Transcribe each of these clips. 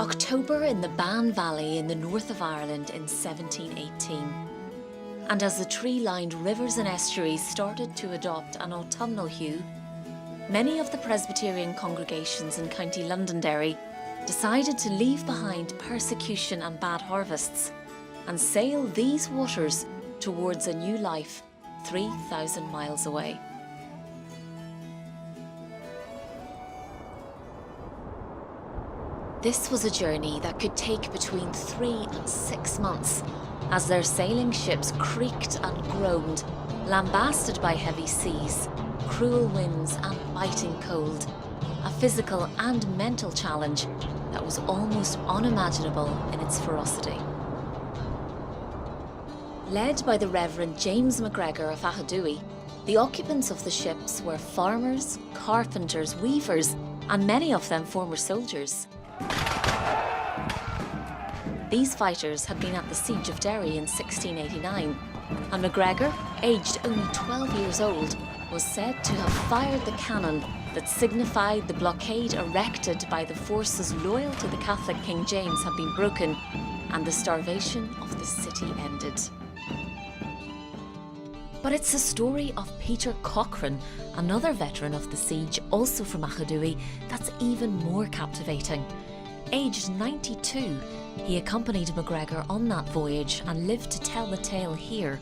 October in the Bann Valley in the north of Ireland in 1718. And as the tree-lined rivers and estuaries started to adopt an autumnal hue, many of the Presbyterian congregations in County Londonderry decided to leave behind persecution and bad harvests and sail these waters towards a new life 3,000 miles away. This was a journey that could take between 3 and 6 months as their sailing ships creaked and groaned, lambasted by heavy seas, cruel winds and biting cold, a physical and mental challenge that was almost unimaginable in its ferocity. Led by the Reverend James MacGregor of Achadui, the occupants of the ships were farmers, carpenters, weavers, and many of them former soldiers. These fighters had been at the Siege of Derry in 1689, and MacGregor, aged only 12 years old, was said to have fired the cannon that signified the blockade erected by the forces loyal to the Catholic King James had been broken and the starvation of the city ended. But it's the story of Peter Cochrane, another veteran of the siege, also from Achadui, that's even more captivating. Aged 92, he accompanied MacGregor on that voyage and lived to tell the tale here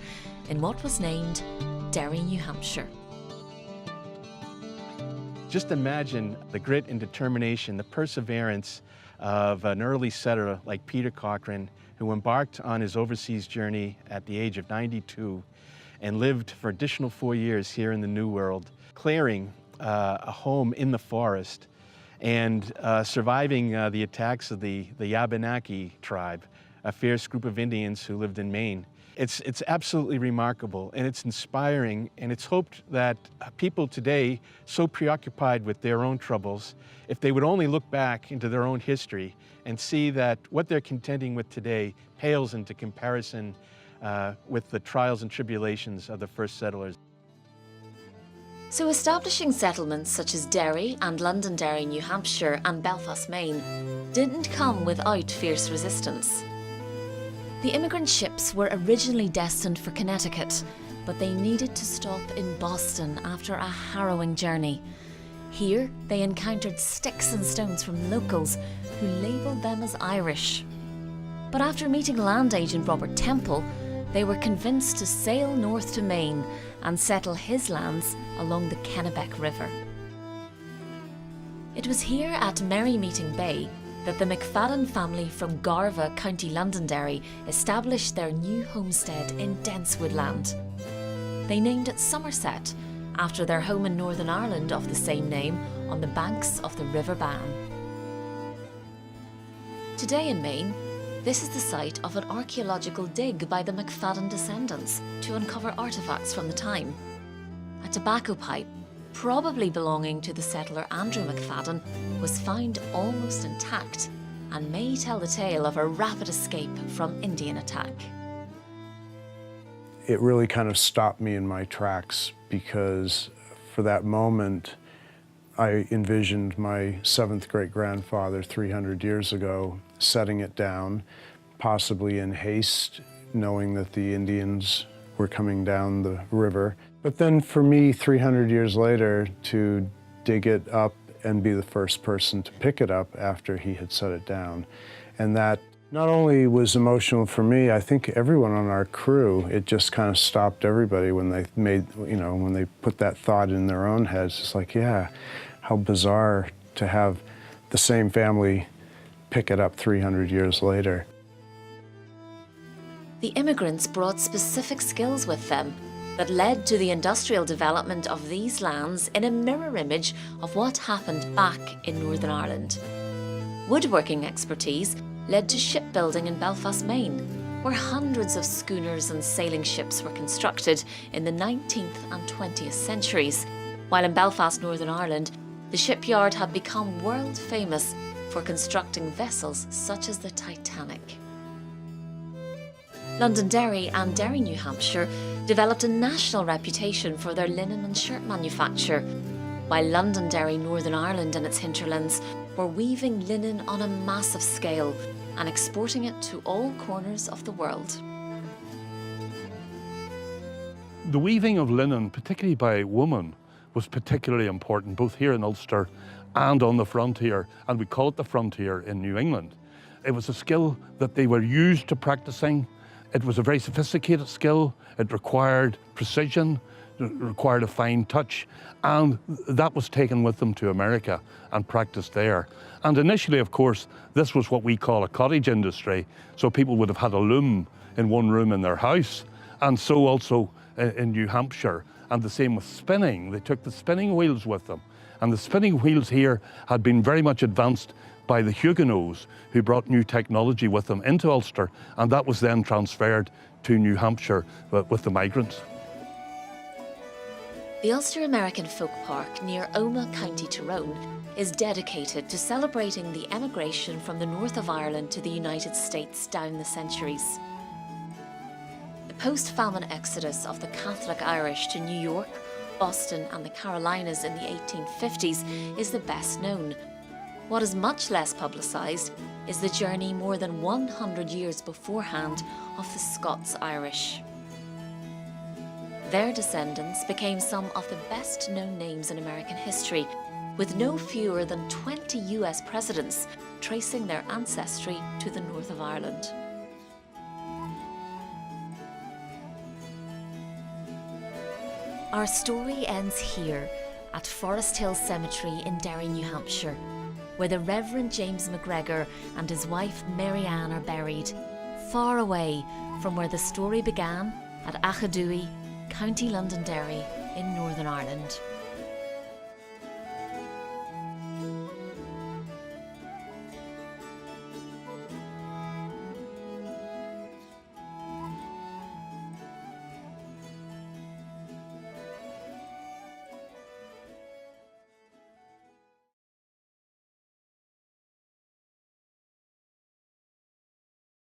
in what was named Derry, New Hampshire. Just imagine the grit and determination, the perseverance of an early settler like Peter Cochrane, who embarked on his overseas journey at the age of 92 and lived for additional 4 years here in the New World, clearing a home in the forest and surviving the attacks of the Yabanaki tribe, a fierce group of Indians who lived in Maine. It's absolutely remarkable, and it's inspiring, and it's hoped that people today, so preoccupied with their own troubles, if they would only look back into their own history and see that what they're contending with today pales into comparison with the trials and tribulations of the first settlers. So establishing settlements such as Derry and Londonderry, New Hampshire and Belfast, Maine didn't come without fierce resistance. The immigrant ships were originally destined for Connecticut, but they needed to stop in Boston after a harrowing journey. Here, they encountered sticks and stones from locals who labelled them as Irish. But after meeting land agent Robert Temple, they were convinced to sail north to Maine and settle his lands along the Kennebec River. It was here at Merry Meeting Bay that the McFadden family from Garva, County Londonderry, established their new homestead in dense woodland. They named it Somerset, after their home in Northern Ireland of the same name on the banks of the River Bann. Today in Maine, this is the site of an archaeological dig by the McFadden descendants to uncover artefacts from the time. A tobacco pipe, probably belonging to the settler Andrew McFadden, was found almost intact and may tell the tale of a rapid escape from Indian attack. It really kind of stopped me in my tracks because for that moment I envisioned my 7th great-grandfather 300 years ago setting it down, possibly in haste, knowing that the Indians were coming down the river. But then for me, 300 years later, to dig it up and be the first person to pick it up after he had set it down. And that not only was emotional for me, I think everyone on our crew, it just kind of stopped everybody when they made, when they put that thought in their own heads. It's like, yeah, how bizarre to have the same family pick it up 300 years later. The immigrants brought specific skills with them that led to the industrial development of these lands in a mirror image of what happened back in Northern Ireland. Woodworking expertise led to shipbuilding in Belfast, Maine, where hundreds of schooners and sailing ships were constructed in the 19th and 20th centuries, while in Belfast, Northern Ireland, the shipyard had become world famous for constructing vessels such as the Titanic. Londonderry and Derry, New Hampshire developed a national reputation for their linen and shirt manufacture, while Londonderry, Northern Ireland and its hinterlands were weaving linen on a massive scale and exporting it to all corners of the world. The weaving of linen, particularly by women, was particularly important, both here in Ulster and on the frontier, and we call it the frontier in New England. It was a skill that they were used to practicing. It was a very sophisticated skill. It required precision, it required a fine touch, and that was taken with them to America and practiced there. And initially, of course, this was what we call a cottage industry, so people would have had a loom in one room in their house, and so also in New Hampshire. And the same with spinning. They took the spinning wheels with them. And the spinning wheels here had been very much advanced by the Huguenots, who brought new technology with them into Ulster, and that was then transferred to New Hampshire with the migrants. The Ulster American Folk Park near Omagh, County Tyrone, is dedicated to celebrating the emigration from the north of Ireland to the United States down the centuries. The post-famine exodus of the Catholic Irish to New York, Boston and the Carolinas in the 1850s is the best known. What is much less publicised is the journey more than 100 years beforehand of the Scots-Irish. Their descendants became some of the best known names in American history, with no fewer than 20 US presidents tracing their ancestry to the north of Ireland. Our story ends here at Forest Hill Cemetery in Derry, New Hampshire, where the Reverend James McGregor and his wife Mary Ann are buried, far away from where the story began at Achadooey, County Londonderry in Northern Ireland.